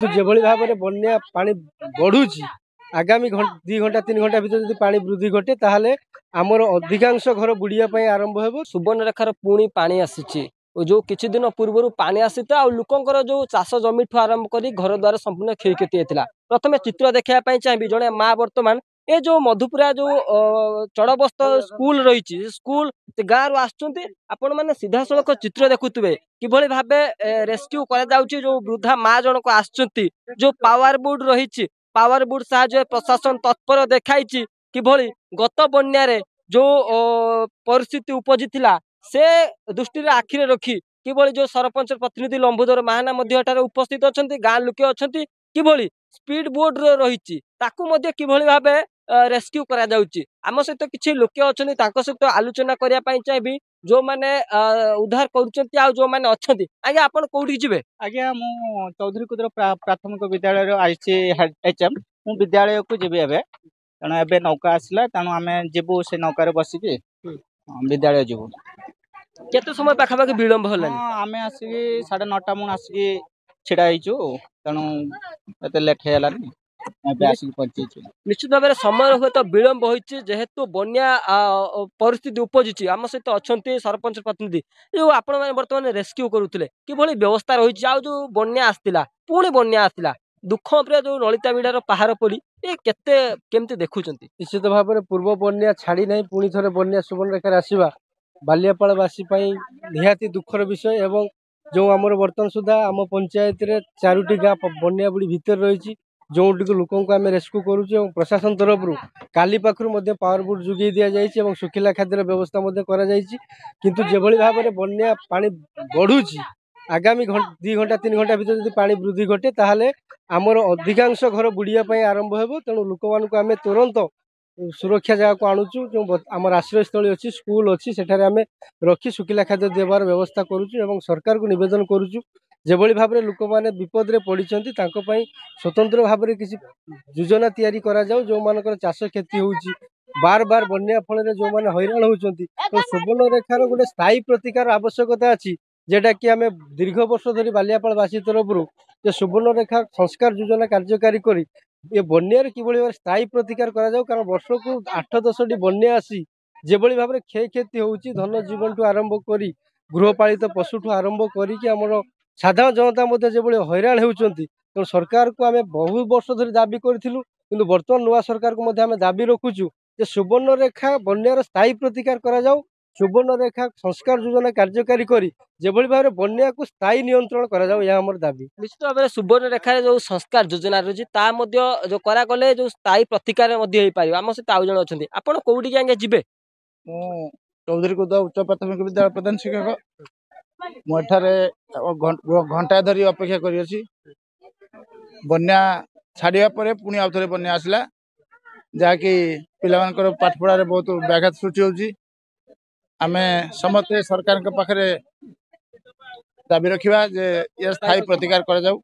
যেভাবে ভাবে বন্যা পানি বঢ়ুছি আগামী 2 ঘंटा 3 घंटा ভিতরে যদি পানি বৃদ্ধি ঘটে তাহলে আমার অধিকাংশ ঘর বুড়িয়া পাই আরম্ভ ହେବ। ସୁବର୍ଣ୍ଣରେଖାର ପୁଣି ପାଣି ଆସିଛି ଯୋଉ କିଛି ଦିନ ପୂର୍ବରୁ ପାଣି ଆସିଥିଲା ଆଉ ଲୋକଙ୍କର ଯୋଉ ଚାଷ ଜମିଠୁ ଆରମ୍ଭ କରି ଘର ଦ୍ୱାର ସମ୍ପୂର୍ଣ୍ଣ କ୍ଷୟକ୍ଷତି ହେଇଥିଲା। ପ୍ରଥମେ ଚିତ୍ର ଦେଖିବା ପାଇଁ ଚାହିଁବି ଜଣେ ମା ବର୍ତ୍ତମାନ ଏ ଯୋଉ ମଧୁପୁରା ଯୋଉ ଚଡ଼ବସ୍ତ ସ୍କୁଲ ରହିଛି ସ୍କୁଲ ଗାଁରୁ ଆସୁଛନ୍ତି ଆପଣ ମାନେ ସିଧାସଳଖ ଚିତ୍ର ଦେଖୁଥିବେ କିଭଳି ଭାବେ ରେସ୍କ୍ୟୁ କରାଯାଉଛି। ଯୋଉ ବୃଦ୍ଧା ମା ଜଣକ ଆସୁଛନ୍ତି ଯୋଉ ପାୱାର ବୁଡ୍ ରହିଛି ପାୱାର ବୁଡ୍ ସାହାଯ୍ୟରେ ପ୍ରଶାସନ ତତ୍ପର ଦେଖାଇଛି କିଭଳି ଗତ ବନ୍ୟାରେ ଯୋଉ ପରିସ୍ଥିତି ଉପଜିଥିଲା ସେ ଦୃଷ୍ଟିରେ ଆଖିରେ ରଖି କିଭଳି ଯୋଉ ସରପଞ୍ଚ ପ୍ରତିନିଧି ଲମ୍ବୁଧର ମାହାନା ମଧ୍ୟ ଏଠାରେ ଉପସ୍ଥିତ ଅଛନ୍ତି ଗାଁ ଲୋକେ ଅଛନ୍ତି କିଭଳି ସ୍ପିଡ ବୋର୍ଡ ରହିଛି ତାକୁ ମଧ୍ୟ କିଭଳି ଭାବେ ରେସ୍କ୍ୟୁ କରାଯାଉଛି। ଆମ ସହିତ କିଛି ଲୋକେ ଅଛନ୍ତି ତାଙ୍କ ସହିତ ଆଲୋଚନା କରିବା ପାଇଁ ଚାହିଁବି ଯୋଉମାନେ ଉଦ୍ଧାର କରୁଛନ୍ତି ଆଉ ଯୋଉମାନେ ଅଛନ୍ତି। ଆଜ୍ଞା ଆପଣ କୋଉଠିକି ଯିବେ? ଆଜ୍ଞା ମୁଁ ଚୌଧୁରୀ କୁଦ୍ର ପ୍ରାଥମିକ ବିଦ୍ୟାଳୟର ଆଇସି ଏଚ୍ଏମ୍ ମୁଁ ବିଦ୍ୟାଳୟକୁ ଯିବି ଏବେ ତେଣୁ ଏବେ ନୌକା ଆସିଲା ତେଣୁ ଆମେ ଯିବୁ ସେ ନୌକାରେ ବସିକି ବିଦ୍ୟାଳୟ ଯିବୁ। କେତେ ସମୟ ପାଖାପାଖି ବିଳମ୍ବ ହେଲାଣି? ଆମେ ଆସିକି 9:30 ମୁଁ ଆସିକି ଛିଡ଼ା ହେଇଛୁ ତେଣୁ ଏତେ ଲେଟ୍ ହେଇଗଲାନି ଏବେ ଆସିକି ପହଞ୍ଚିଛୁ। ନିଶ୍ଚିତ ଭାବରେ ସମୟ ହୁଏତ ବିଳମ୍ବ ହୋଇଛି ଯେହେତୁ ବନ୍ୟା ପରିସ୍ଥିତି ଉପଜିଛି। ଆମ ସହିତ ଅଛନ୍ତି ସରପଞ୍ଚ ପ୍ରତିନିଧି ଯୋଉ ଆପଣ ମାନେ ବର୍ତ୍ତମାନ ରେସ୍କ୍ୟୁ କରୁଥିଲେ କିଭଳି ବ୍ୟବସ୍ଥା ରହିଛି ଆଉ ଯୋଉ ବନ୍ୟା ଆସିଥିଲା ପୁଣି ବନ୍ୟା ଆସିଲା ଦୁଃଖ ଉପରେ ଯୋଉ ଲଳିତା ବିଡାର ପାହାଡ଼ ପରି ଏ କେମିତି ଦେଖୁଛନ୍ତି? ନିଶ୍ଚିତ ଭାବରେ ପୂର୍ବ ବନ୍ୟା ଛାଡ଼ି ନାହିଁ ପୁଣି ଥରେ ବନ୍ୟା ସୁବର୍ଣ୍ଣରେଖାରେ ଆସିବା ବାଲିଆପାଳବାସୀ ପାଇଁ ନିହାତି ଦୁଃଖର ବିଷୟ ଏବଂ ଯେଉଁ ଆମର ବର୍ତ୍ତମାନ ସୁଦ୍ଧା ଆମ ପଞ୍ଚାୟତରେ 4ଟି ଗାଁ ବନ୍ୟା ବୁଡ଼ି ଭିତରେ ରହିଛି ଯେଉଁଠିକୁ ଲୋକଙ୍କୁ ଆମେ ରେସ୍କ୍ୟୁ କରୁଛୁ ଏବଂ ପ୍ରଶାସନ ତରଫରୁ କାଲି ପାଖରୁ ମଧ୍ୟ ପାୱାର ବୁଟ୍ ଯୋଗାଇ ଦିଆଯାଇଛି ଏବଂ ଶୁଖିଲା ଖାଦ୍ୟର ବ୍ୟବସ୍ଥା ମଧ୍ୟ କରାଯାଇଛି। କିନ୍ତୁ ଯେଭଳି ଭାବରେ ବନ୍ୟା ପାଣି ବଢ଼ୁଛି ଆଗାମୀ 2 घंटा 3 घंटा ଭିତରେ ଯଦି ପାଣି ବୃଦ୍ଧି ଘଟେ ତାହେଲେ ଆମର ଅଧିକାଂଶ ଘର ବୁଡ଼ିବା ପାଇଁ ଆରମ୍ଭ ହେବ। ତେଣୁ ଲୋକମାନଙ୍କୁ ଆମେ ତୁରନ୍ତ ସୁରକ୍ଷା ଜାଗାକୁ ଆଣୁଛୁ ଯେଉଁ ଆମର ଆଶ୍ରୟସ୍ଥଳୀ ଅଛି ସ୍କୁଲ ଅଛି ସେଠାରେ ଆମେ ରଖି ଶୁଖିଲା ଖାଦ୍ୟ ଦେବାର ବ୍ୟବସ୍ଥା କରୁଛୁ ଏବଂ ସରକାରକୁ ନିବେଦନ କରୁଛୁ ଯେଭଳି ଭାବରେ ଲୋକମାନେ ବିପଦରେ ପଡ଼ିଛନ୍ତି ତାଙ୍କ ପାଇଁ ସ୍ୱତନ୍ତ୍ର ଭାବରେ କିଛି ଯୋଜନା ତିଆରି କରାଯାଉ। ଯେଉଁମାନଙ୍କର ଚାଷ କ୍ଷତି ହେଉଛି ବାର ବନ୍ୟା ଫଳରେ ଯେଉଁମାନେ ହଇରାଣ ହେଉଛନ୍ତି ତ ସୁବର୍ଣ୍ଣରେଖାର ଗୋଟେ ସ୍ଥାୟୀ ପ୍ରତିକାର ଆବଶ୍ୟକତା ଅଛି যেটাকি ଆମେ ଦୀର୍ଘ ବର୍ଷ ଧରି ବାଲିଆପାଳବାସୀ ତରଫରୁ ଯେ ସୁବର୍ଣ୍ଣରେଖା ସଂସ୍କାର ଯୋଜନା କାର୍ଯ୍ୟକାରୀ କରି ଏ ବନ୍ୟାରେ କିଭଳି ଭାବରେ ସ୍ଥାୟୀ ପ୍ରତିକାର କରାଯାଉ କାରଣ ବର୍ଷକୁ 8-10ଟି ବନ୍ୟା ଆସି ଯେଭଳି ଭାବରେ କ୍ଷୟକ୍ଷତି ହେଉଛି ଧନ ଜୀବନଠୁ ଆରମ୍ଭ କରି ଗୃହପାଳିତ ପଶୁଠୁ ଆରମ୍ଭ କରିକି ଆମର ସାଧାରଣ ଜନତା ମଧ୍ୟ ଯେଭଳି ହଇରାଣ ହେଉଛନ୍ତି ତେଣୁ ସରକାରକୁ ଆମେ ବହୁ ବର୍ଷ ଧରି ଦାବି କରିଥିଲୁ କିନ୍ତୁ ବର୍ତ୍ତମାନ ନୂଆ ସରକାରକୁ ମଧ୍ୟ ଆମେ ଦାବି ରଖୁଛୁ ଯେ ସୁବର୍ଣ୍ଣରେଖା ବନ୍ୟାର ସ୍ଥାୟୀ ପ୍ରତିକାର କରାଯାଉ ସୁବର୍ଣ୍ଣରେଖା ସଂସ୍କାର ଯୋଜନା କାର୍ଯ୍ୟକାରୀ କରି যেভাবে ভাবে বন্যাকে স্থায়ী নিয়ন্ত্রণ করা যাও ଏହା ଆମର ଦାବି। ନିଶ୍ଚିତ ଭାବରେ ସୁବର୍ଣ୍ଣରେଖାରେ ଯୋଉ ସଂସ୍କାର ଯୋଜନା ରହିଛି ତା ମଧ୍ୟ ଯୋଉ କରାଗଲେ ଯୋଉ ସ୍ଥାୟୀ ପ୍ରତିକାର ମଧ୍ୟ ହେଇପାରିବ। ଆମ ସହିତ ଆଉ ଜଣେ ଅଛନ୍ତି ଆପଣ କୋଉଠିକି ଆଜ୍ଞା ଯିବେ? ମୁଁ ଚୌଧୁରୀ କୁଦ ଉଚ୍ଚ ପ୍ରାଥମିକ ବିଦ୍ୟାଳୟ ପ୍ରଧାନ ଶିକ୍ଷକ ମୁଁ ଏଠାରେ ଘଣ୍ଟାଏ ଧରି ଅପେକ୍ଷା କରିଅଛି। ବନ୍ୟା ଛାଡ଼ିବା ପରେ ପୁଣି ଆଉ ଥରେ ବନ୍ୟା ଆସିଲା ଯାହାକି ପିଲାମାନଙ୍କର ପାଠ ପଢ଼ାରେ ବହୁତ ବ୍ୟାଘାତ ସୃଷ୍ଟି ହେଉଛି। ଆମେ ସମସ୍ତେ ସରକାରଙ୍କ ପାଖରେ ଦାବି ରଖିବା ଯେ ଏ ସ୍ଥାୟୀ ପ୍ରତିକାର କରାଯାଉ।